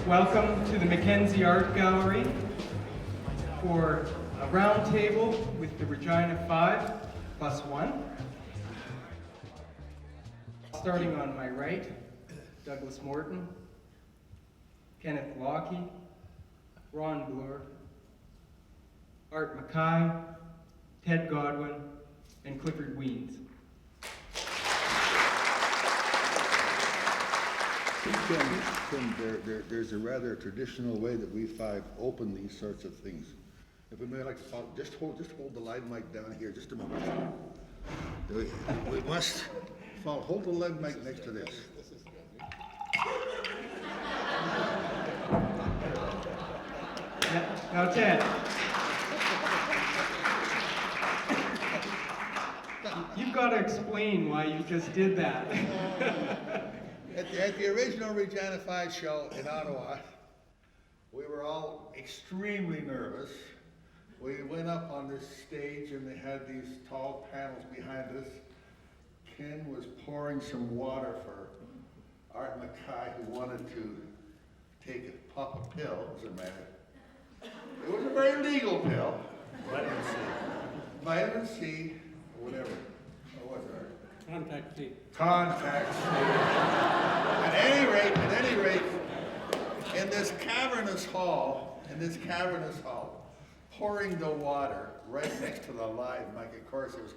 Welcome to the Mackenzie Art Gallery for a round table with the Regina Five plus one. Starting on my right, Douglas Morton, Kenneth Lockie, Ron Bloor, Art Mackay, Ted Godwin, and Clifford Weens. Tim, there's a rather traditional way that we five open these sorts of things. If we may like to follow, just hold the line mic down here just a moment. We must follow. Hold the line mic next to this. Now, Ted, you've got to explain why you just did that. At the original Regina Five show in Ottawa, we were all extremely nervous. We went up on this stage and they had these tall panels behind us. Ken was pouring some water for Art Mackay, who wanted to pop a pill, as a matter. It was a very legal pill. Vitamin C. Vitamin C, or whatever. What was it, Art? Contact C. Contact C. At any rate, in this cavernous hall, pouring the water right next to the live mic, of course it was.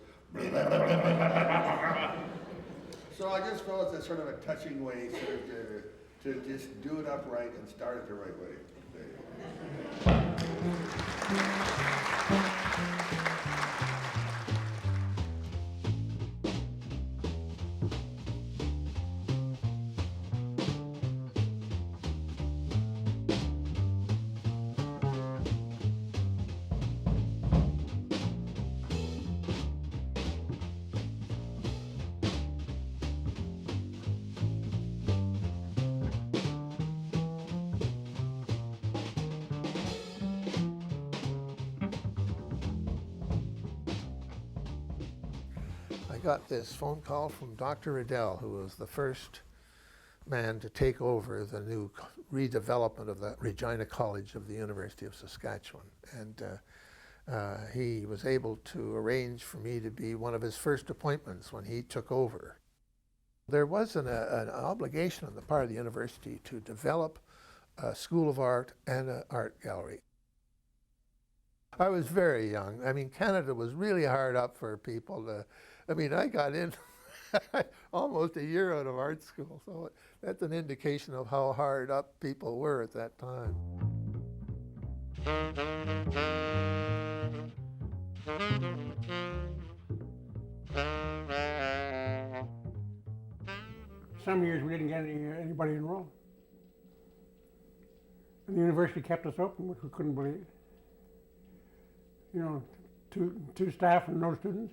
So I just felt it's a sort of a touching way to just do it upright and start it the right way. I got this phone call from Dr. Riddell, who was the first man to take over the new redevelopment of the Regina College of the University of Saskatchewan. And he was able to arrange for me to be one of his first appointments when he took over. There was an obligation on the part of the university to develop a School of Art and an art gallery. I was very young. I mean, Canada was really hard up for people to, I got in almost a year out of art school, so that's an indication of how hard up people were at that time. Some years we didn't get anybody enrolled. And the university kept us open, which we couldn't believe. You know, two staff and no students.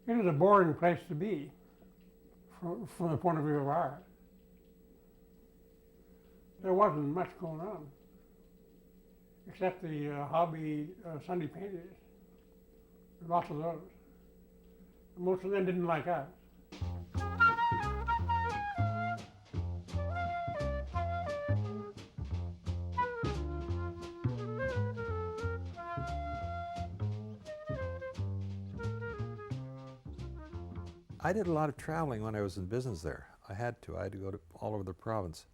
It was a boring place to be from the point of view of art. There wasn't much going on, except the hobby Sunday painters. Lots of those. Most of them didn't like us. I did a lot of traveling when I was in business there. I had to go to all over the province.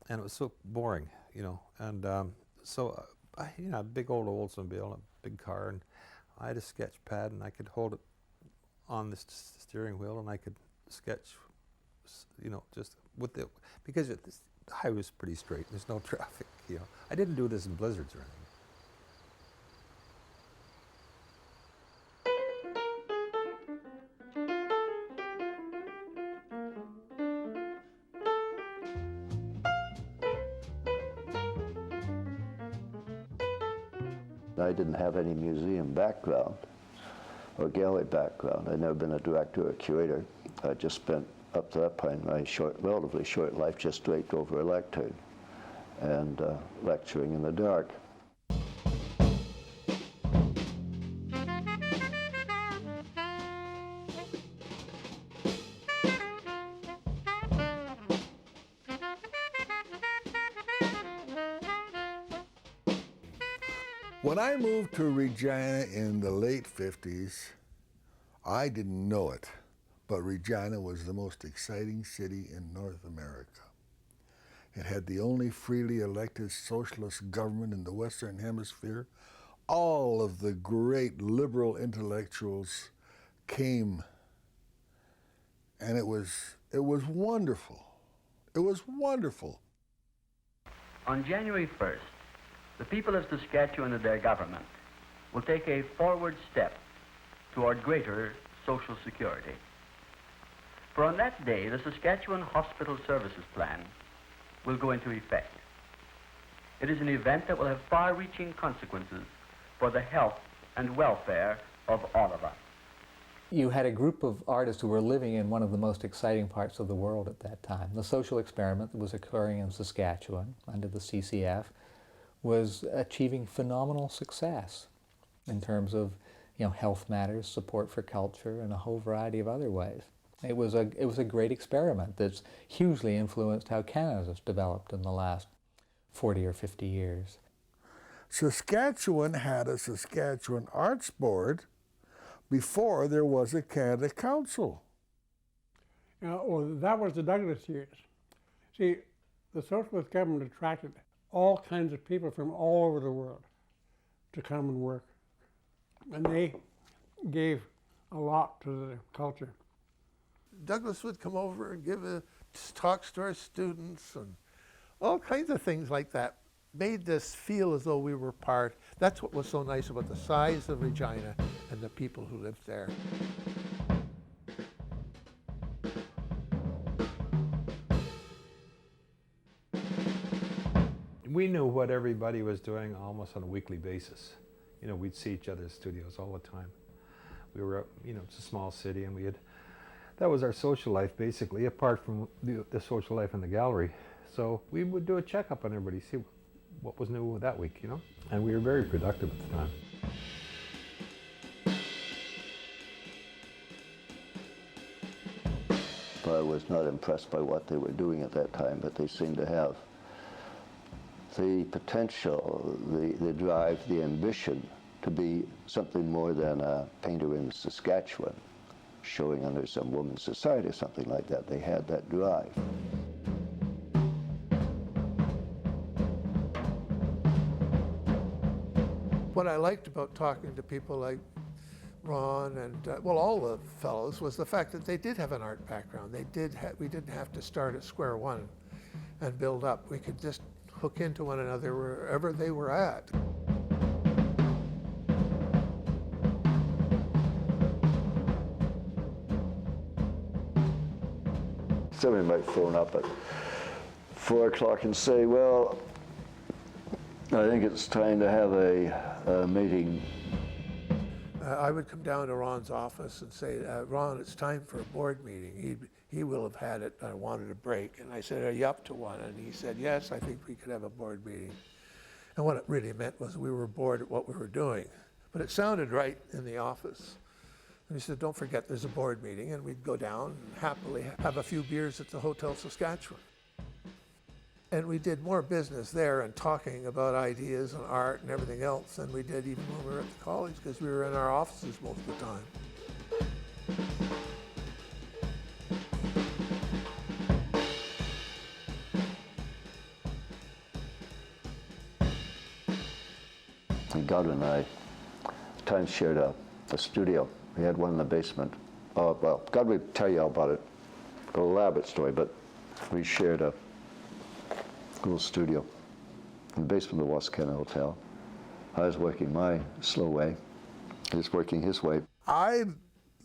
And it was so boring, you know. And so, I had a big old Oldsmobile, a big car, and I had a sketch pad, and I could hold it on the steering wheel, and I could sketch, you know, just with the, because the highway was pretty straight. There's no traffic, you know. I didn't do this in blizzards or anything. I didn't have any museum background or gallery background. I'd never been a director or a curator. I just spent, up to that point, my relatively short life just draped over a lectern and lecturing in the dark. When I moved to Regina in the late 50s, I didn't know it, but Regina was the most exciting city in North America. It had the only freely elected socialist government in the Western Hemisphere. All of the great liberal intellectuals came, and it was wonderful. It was wonderful. On January 1st, the people of Saskatchewan and their government will take a forward step toward greater social security. For on that day, the Saskatchewan Hospital Services Plan will go into effect. It is an event that will have far-reaching consequences for the health and welfare of all of us. You had a group of artists who were living in one of the most exciting parts of the world at that time. The social experiment that was occurring in Saskatchewan under the CCF was achieving phenomenal success in terms of, health matters, support for culture, and a whole variety of other ways. It was a great experiment that's hugely influenced how Canada's developed in the last 40 or 50 years. Saskatchewan had a Saskatchewan Arts Board before there was a Canada Council. That was the Douglas years. See, the socialist government attracted all kinds of people from all over the world to come and work. And they gave a lot to the culture. Douglas would come over and give talks to our students and all kinds of things like that. Made us feel as though we were part. That's what was so nice about the size of Regina and the people who lived there. We knew what everybody was doing almost on a weekly basis. We'd see each other's studios all the time. We were, it's a small city, and that was our social life basically, apart from the social life in the gallery. So we would do a checkup on everybody, see what was new that week, and we were very productive at the time. I was not impressed by what they were doing at that time, but they seemed to have the potential, the drive, the ambition to be something more than a painter in Saskatchewan, showing under some women's society or something like that. They had that drive. What I liked about talking to people like Ron and, all the fellows, was the fact that they did have an art background. We didn't have to start at square one and build up. We could just hook into one another wherever they were at. Somebody might phone up at 4 o'clock and say, well, I think it's time to have a meeting. I would come down to Ron's office and say, Ron, it's time for a board meeting. He will have had it. I wanted a break. And I said, are you up to one? And he said, yes, I think we could have a board meeting. And what it really meant was we were bored at what we were doing. But it sounded right in the office. And he said, don't forget there's a board meeting. And we'd go down and happily have a few beers at the Hotel Saskatchewan. And we did more business there and talking about ideas and art and everything else than we did even when we were at the college, because we were in our offices most of the time. And Godwin and I at times shared a studio. We had one in the basement. Well, God would tell you all about it, a elaborate story, but we shared a little studio in the basement of the Wascana Hotel. I was working my slow way. He was working his way. I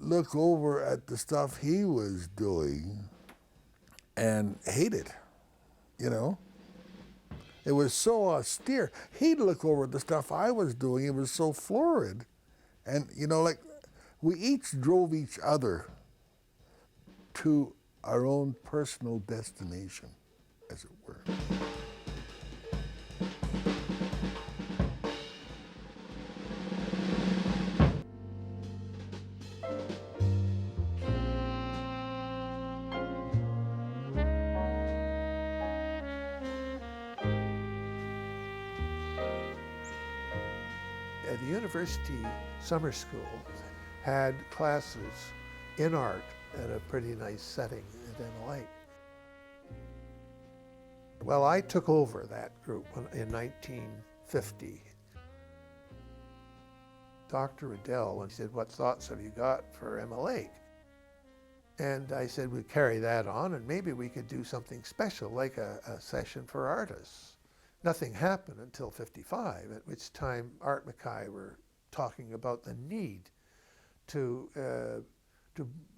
look over at the stuff he was doing and hate it, It was so austere. He'd look over at the stuff I was doing. It was so florid. And, we each drove each other to our own personal destination, as it were. The university summer school had classes in art at a pretty nice setting at MLA. Well, I took over that group in 1950. Dr. Riddell, and he said, "What thoughts have you got for MLA?" And I said, "We'd carry that on and maybe we could do something special, like a session for artists." Nothing happened until '55, at which time Art Mackay were talking about the need to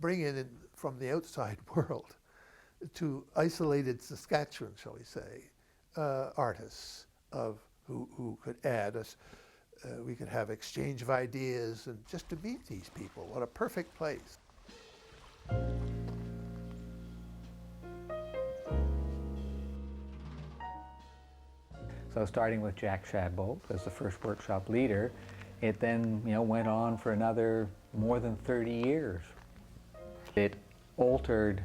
bring in from the outside world to isolated Saskatchewan, shall we say, artists who could add us. We could have exchange of ideas and just to meet these people. What a perfect place. So starting with Jack Shadbolt as the first workshop leader, it then went on for another more than 30 years. It altered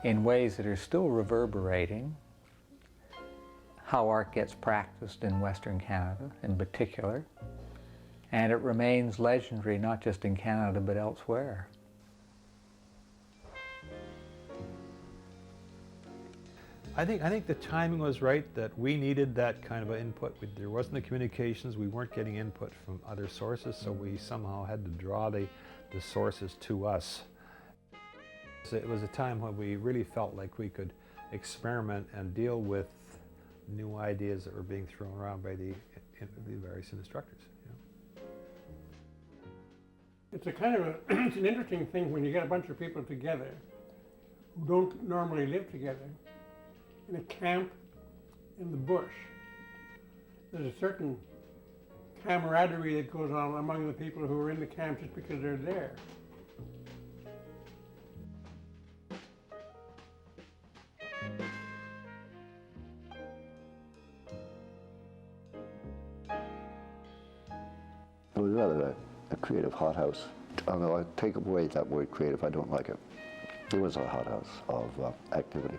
in ways that are still reverberating how art gets practiced in Western Canada in particular, and it remains legendary not just in Canada but elsewhere. I think the timing was right, that we needed that kind of input. There wasn't the communications, we weren't getting input from other sources, so we somehow had to draw the sources to us. So it was a time when we really felt like we could experiment and deal with new ideas that were being thrown around by the various instructors. It's a kind of it's an interesting thing when you get a bunch of people together who don't normally live together in a camp in the bush. There's a certain camaraderie that goes on among the people who are in the camp just because they're there. It was rather a creative hothouse. I take away that word creative, I don't like it. It was a hothouse of activity.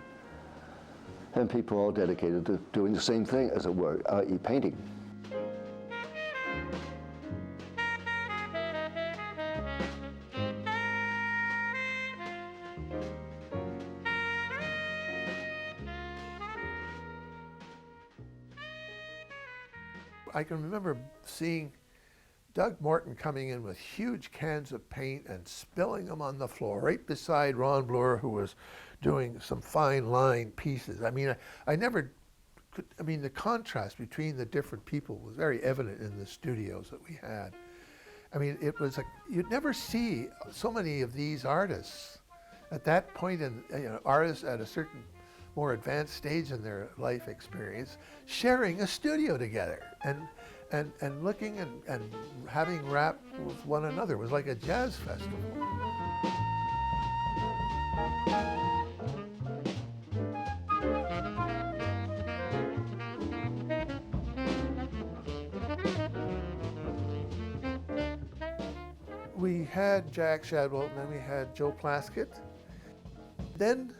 And people all dedicated to doing the same thing, as it were, i.e. painting. I can remember seeing Doug Morton coming in with huge cans of paint and spilling them on the floor right beside Ron Bloor, who was doing some fine line pieces. I mean, I never could, I mean, the contrast between the different people was very evident in the studios that we had. I mean, it was like, you'd never see so many of these artists at that point in, artists at a certain more advanced stage in their life experience, sharing a studio together and looking and having rap with one another. It was like a jazz festival. We had Jack Shadbolt, and then we had Joe Plaskett. Then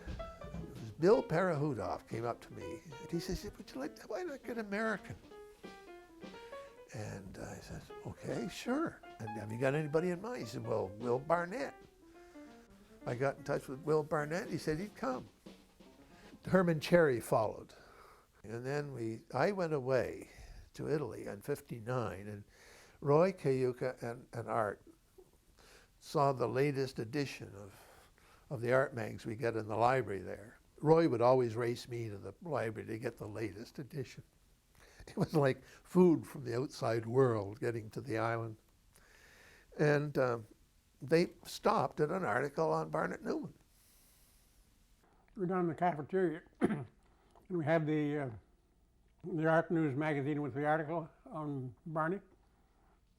Bill Parahudoff came up to me, and he says, "Would you like to, why not get American?" And I said, "Okay, sure. And have you got anybody in mind?" He said, "Well, Will Barnett." I got in touch with Will Barnett. He said he'd come. Herman Cherry followed. And then I went away to Italy in '59, and Roy Cayuca and Art saw the latest edition of the art mags we get in the library there. Roy would always race me to the library to get the latest edition. It was like food from the outside world getting to the island. And they stopped at an article on Barnett Newman. We were down in the cafeteria, and we had the Art News magazine with the article on Barney,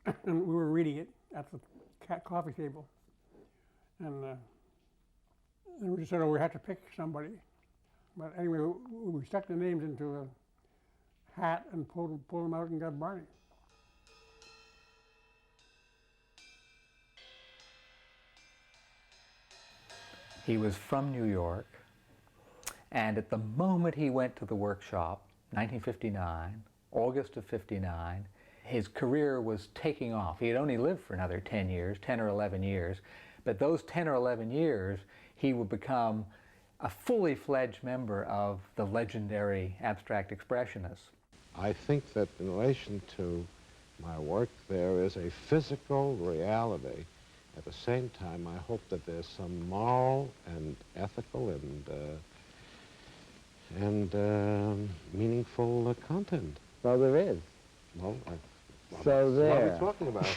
and we were reading it at the coffee table. And we just said, we had to pick somebody. But anyway, we stuck the names into a hat and pulled them out and got Barney. He was from New York, and at the moment he went to the workshop, 1959, August of '59, his career was taking off. He had only lived for another 10 years, 10 or 11 years, but those 10 or 11 years, he would become a fully fledged member of the legendary abstract expressionists. I think that in relation to my work, there is a physical reality. At the same time, I hope that there's some moral and ethical and meaningful content. Well, there is. Well, So what are there. we talking about?